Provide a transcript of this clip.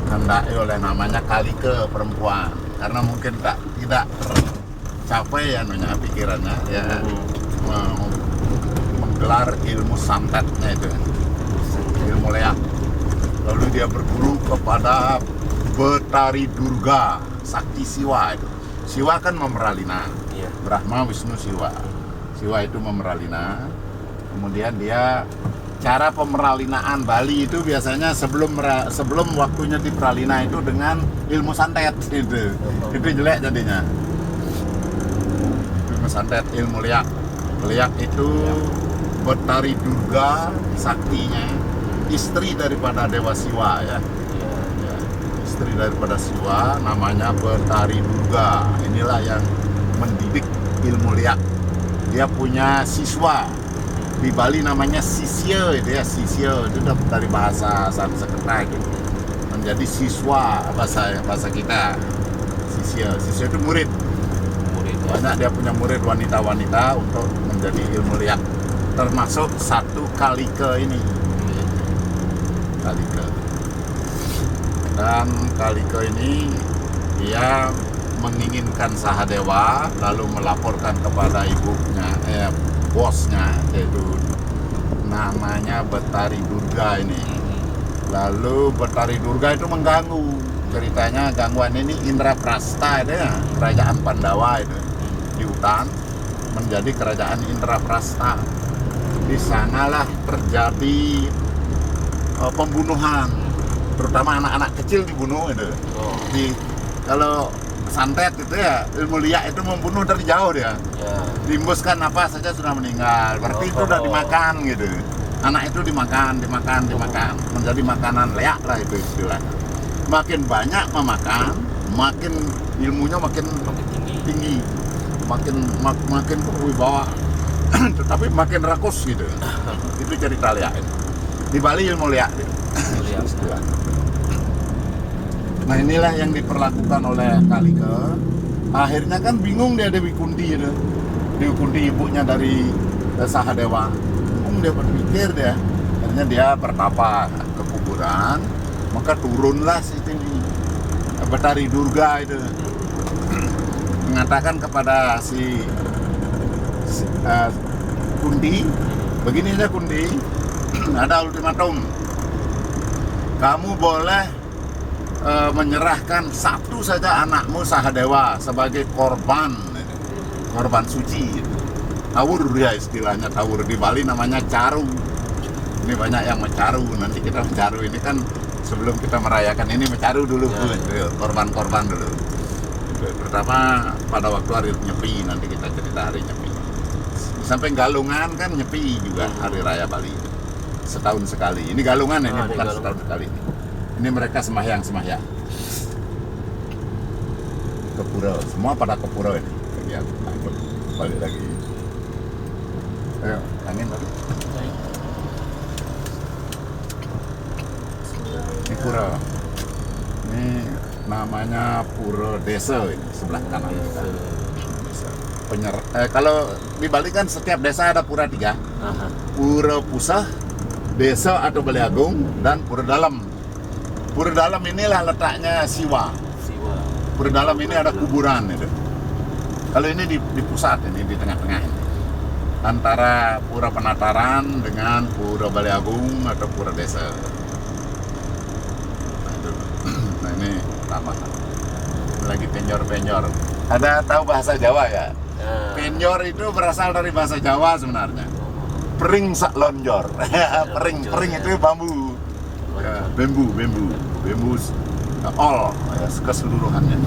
ditandai oleh namanya Kalike perempuan, karena mungkin tidak tercapai anunya pikirannya ya, menggelar ilmu santetnya itu, ilmu leak. Lalu dia berguru kepada Betari Durga, sakti Siwa itu. Siwa kan memeralina, Brahma, Wisnu, Siwa. Siwa itu memeralina. Kemudian dia cara pemeralinaan Bali itu biasanya sebelum waktunya diperalina itu dengan ilmu santet itu. Itu jelek jadinya. Ilmu santet, ilmu liak. Liak itu Betari Durga, saktinya, istri daripada Dewa Siwa ya. Istri daripada Siwa, namanya Betari Durga. Inilah yang mendidik ilmu liak. Dia punya siswa di Bali namanya sisya itu ya, sisya itu dari bahasa Sanskerta itu menjadi siswa bahasa kita. Sisya itu murid. Banyak dia punya murid wanita-wanita untuk menjadi ilmu liak, termasuk satu Kalike ini. Kalike. Dan Kalike ini dia menginginkan Sahadewa, lalu melaporkan kepada ibunya, bosnya, yaitu namanya Betari Durga ini. Lalu Betari Durga itu mengganggu. Ceritanya gangguan ini Indraprasta itu ya, kerajaan Pandawa itu di hutan menjadi kerajaan Indraprasta. Di sanalah terjadi pembunuhan, terutama anak-anak kecil dibunuh itu. Kalau santet itu ya, ilmu liak itu membunuh dari jauh dia. Diembuskan apa saja sudah meninggal. Berarti itu udah dimakan gitu. Anak itu dimakan, menjadi makanan liak lah itu istilahnya. Makin banyak memakan, makin ilmunya makin tinggi, makin berwibawa, tetapi makin rakus gitu. Itu cerita liak itu. Di Bali ilmu liak gitu. Nah inilah yang diperlakukan oleh Kalike. Akhirnya kan bingung dia Dewi Kundi itu. Dewi Kundi ibunya dari Sahadewa. Bingung dia berpikir dia. Akhirnya dia bertapa ke kuburan. Maka turunlah si Betari Durga itu. Mengatakan kepada si Kundi, begini aja Kundi, ada ultimatum. Kamu boleh menyerahkan satu saja anakmu Sahadewa sebagai korban suci. Tawur ya istilahnya, tawur di Bali namanya caru. Ini banyak yang mencaru, nanti kita mencaru ini kan sebelum kita merayakan ini mencaru dulu korban dulu. Pertama pada waktu hari Nyepi, nanti kita cerita hari Nyepi. Sampai Galungan kan Nyepi juga hari raya Bali. Setahun sekali. Ini Galungan ini bukan setahun sekali ini. Ini mereka sembahyang ke pura, semua pada ke pura ini. Lihat, balik lagi. Ayo, angin tadi. Ini pura. Ini namanya Pura Desa ini, sebelah kanan kita. Kalau di Bali kan setiap desa ada pura 3. Pura Pusah, Desa atau Baliagung, dan Pura Dalam. Pura Dalam inilah letaknya Siwa. Pura Dalam ini ada kuburan itu. Kalau ini di pusat ini, di tengah-tengah ini. Antara Pura Penataran dengan Pura Baliagung atau Pura Desa. Nah ini lama. Lagi penyor-penyor. Ada tahu bahasa Jawa ya? Penyor itu berasal dari bahasa Jawa sebenarnya. Pering sak lonjor. Pering itu bambu. Bambu all keseluruhannya.